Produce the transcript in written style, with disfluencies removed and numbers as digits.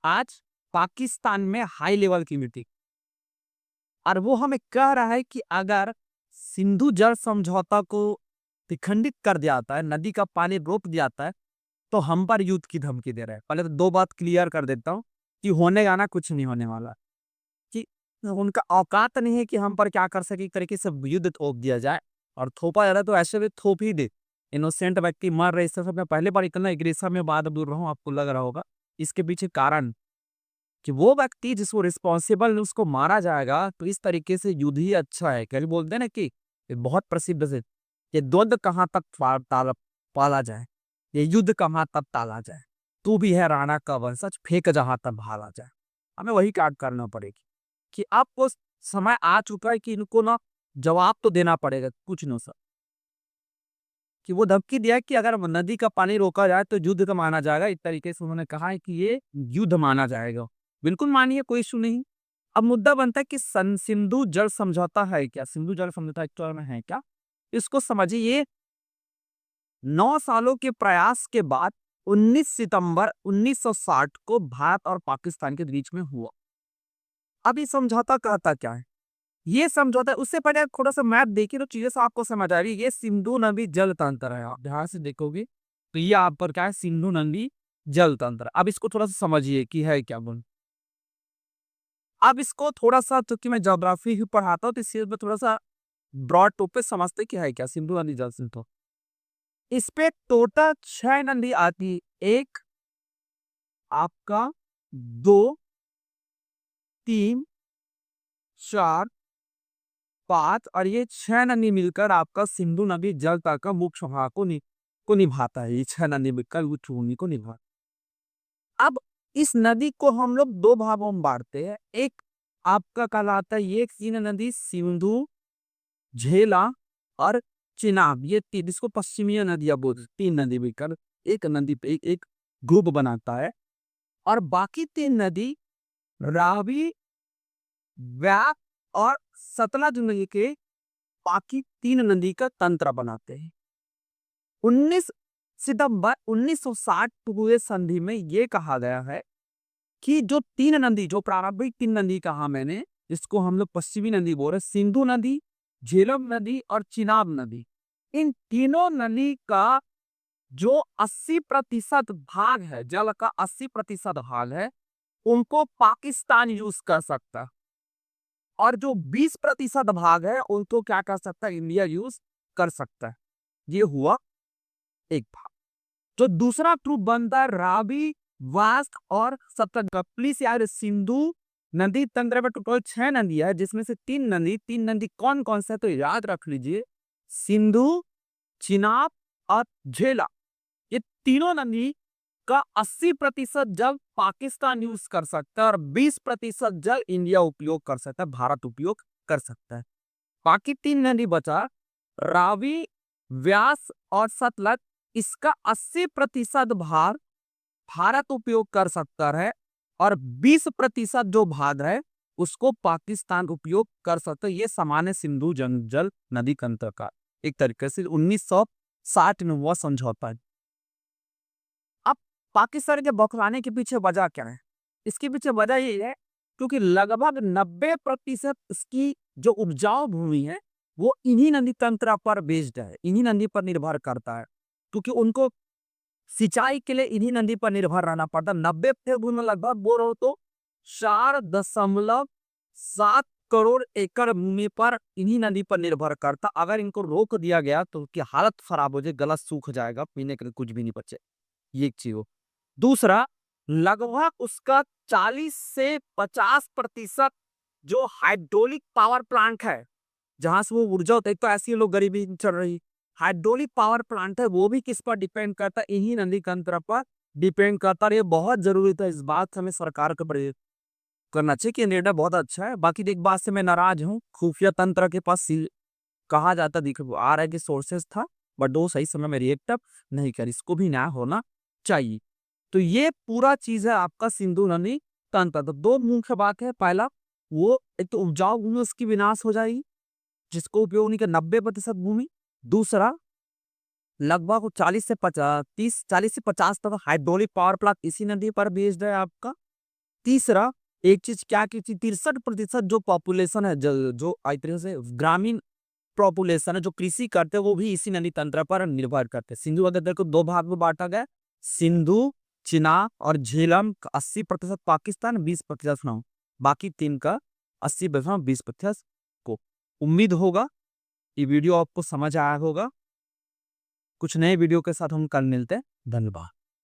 आज पाकिस्तान में high level की मीटिंग, और वो हमें कह रहा है कि अगर सिंधु जल समझौता को विखंडित कर दिया जाता है, नदी का पानी रोक दिया जाता है, तो हम पर युद्ध की धमकी दे रहा है। पहले तो 2 बात क्लियर कर देता हूँ कि होने गाना कुछ नहीं होने वाला। कि उनका औकात नहीं है कि हम पर क्या कर सके, एक तरीके से युद्ध थोप दिया जाए, और थोपा जा रहा है तो ऐसे भी थोप ही दे। इनोसेंट व्यक्ति मर रहे, इससे सब मैं पहले बार इतना एग्रेसिव में बात बोल रहा हूँ, आपको लग रहा होगा। इसके पीछे कारण कि वो व्यक्ति जिसको रिस्पॉन्सिबल है उसको मारा जाएगा, तो इस तरीके से युद्ध ही अच्छा है। कभी बोलते हैं ना कि ये बहुत प्रसिद्ध से, ये द्वंद कहाँ तक पाला जाए, ये युद्ध कहाँ तक टाला जाए, तू भी है राणा का वंशज, फेंक जहां तक भाला जाए। हमें वही काट करना पड़ेगी कि आपको समय आ चुका है कि इनको ना जवाब तो देना पड़ेगा कुछ न सर। कि वो धमकी दिया है कि अगर नदी का पानी रोका जाए तो युद्ध का माना जाएगा। इस तरीके से उन्होंने कहा है कि ये युद्ध माना जाएगा। बिल्कुल मानिए, कोई इश्यू नहीं। अब मुद्दा बनता है कि सिंधु जल समझौता है क्या? सिंधु जल समझौता एक्चुअल में है क्या? इसको समझिए। ये 9 सालों के प्रयास के बाद 19 सितंबर 1960 को भारत और पाकिस्तान के बीच में हुआ। अब ये समझौता कहता क्या है? ये समझौता, उससे पहले आप थोड़ा सा मैप देखिए तो चीजें से आपको समझ आ रही है। ये सिंधु नदी जल तंत्र है। आप ध्यान से देखोगे तो ये आप पर क्या है, सिंधु नदी जल तंत्र। अब इसको थोड़ा सा समझिए कि है क्या बोल। अब इसको थोड़ा सा, क्योंकि मैं ज्योग्राफी ही पढ़ाता हूँ, तो इस चीज में थोड़ा सा ब्रॉड टॉप पे समझते कि है क्या सिंधु नदी जल तंत्र। इस पे टोटल 6 नदी आती है। एक आपका, दो, तीन, चार, 5, और ये 6 नदी मिलकर आपका सिंधु नदी जलता का मुख्य भाग को निभाता है। ये 6 नदी मिलकर मुख्य भूमि को निभाता है। अब इस नदी को हम लोग 2 भागों में बांटते हैं। एक आपका कहलाता है, ये 3 नदी सिंधु, झेला और चिनाब, ये तीन, इसको पश्चिमी नदियां बोलते हैं। 3 नदी मिलकर एक नदी पे एक ग्रुप बनाता है। और बाकी 3 नदी रावी, व्यास और सतलज नदी के बाकी 3 नदी का तंत्र बनाते हैं। 19 सितंबर 1960 हुए संधि में यह कहा गया है कि जो 3 नदी, जो प्रारंभिक 3 नदी कहा मैंने, जिसको हम लोग पश्चिमी नदी बोल रहे, सिंधु नदी, झेलम नदी और चिनाब नदी, इन तीनों नदी का जो 80% भाग है, जल का 80% भाग है, उनको पाकिस्तान यूज कर सकता है। और जो 20% भाग है उनको क्या कर सकता है, इंडिया यूज कर सकता है। ये हुआ एक भाग। जो दूसरा ग्रुप बनता है रावी, वास्क और सतलज का। प्लीज यार, सिंधु नदी तंत्र में टोटल 6 नदी है, जिसमें से 3 नदी कौन कौन सा है तो याद रख लीजिए। सिंधु, चिनाब और झेला, ये तीनों नदी का 80% जल पाकिस्तान यूज कर सकता है और 20% जल इंडिया उपयोग कर सकता है, भारत उपयोग कर सकता है। बाकी 3 नदी बचा, रावी, व्यास और सतलज, इसका 80% भार भारत उपयोग कर सकता है और 20% जो भाग है उसको पाकिस्तान उपयोग कर सकता है। ये सामान्य सिंधु जल नदी तंत्र का एक तरीके से 1960 में हुआ समझौता है। अब पाकिस्तान के बौखलाने के पीछे वजह क्या है? इसके पीछे वजह ये है क्योंकि लगभग 90% इसकी जो उपजाऊ भूमि है वो इन्हीं नदी तंत्र पर बेस्ड है, इन्हीं नदी पर निर्भर करता है। क्योंकि उनको सिंचाई के लिए इन्हीं नदी पर निर्भर रहना पड़ता है। 90 भूमि लगभग बोल रहे हो तो 4.7 करोड़ एकड़ भूमि पर इन्हीं नदी पर निर्भर करता। अगर इनको रोक दिया गया तो उनकी हालत खराब हो जाए, गला सूख जाएगा, पीने के लिए कुछ भी नहीं बचे। ये एक चीज हो। दूसरा, लगभग उसका 40 से 50% जो हाइड्रोलिक पावर प्लांट है, जहां से वो ऊर्जा होता है। तो ऐसी लोग गरीबी चल रही, हाइड्रोलिक पावर प्लांट है वो भी किस पर डिपेंड करता है, इन्हीं नदी तंत्र पर डिपेंड करता है। ये बहुत जरूरी था, इस बात से हमें सरकार को करना चाहिए कि निर्णय बहुत अच्छा है। बाकी एक बात से मैं नाराज हूँ, खुफिया तंत्र के पास कहा जाता दिख आ रहा है कि सोर्सेस था, बट वो सही समय में रिएक्ट नहीं कर, इसको भी न्याय होना चाहिए। तो ये पूरा चीज है आपका सिंधु नदी तंत्र। तो 2 मुख्य बात है। पहला, वो एक तो उपजाऊ भूमि उसकी विनाश हो जाएगी, जिसको उपयोग नहीं कर 90% भूमि। दूसरा, लगभग 40 से 50 तक हाइड्रोलिक पावर प्लांट इसी नदी पर बेस्ड है आपका। तीसरा एक चीज क्या की थी, 63% जो पॉपुलेशन है, जो एक तरह से ग्रामीण पॉपुलेशन है जो कृषि करते हैं, वो भी इसी नदी तंत्र पर निर्भर करते हैं। सिंधु नदी को दो भाग में बांटा गया, सिंधु, चिनाब और झेलम का 80% पाकिस्तान, 20% ना, बाकी तीन का 80% 20% को। उम्मीद होगा ये वीडियो आपको समझ आया होगा। कुछ नए वीडियो के साथ हम कल मिलते हैं। धन्यवाद।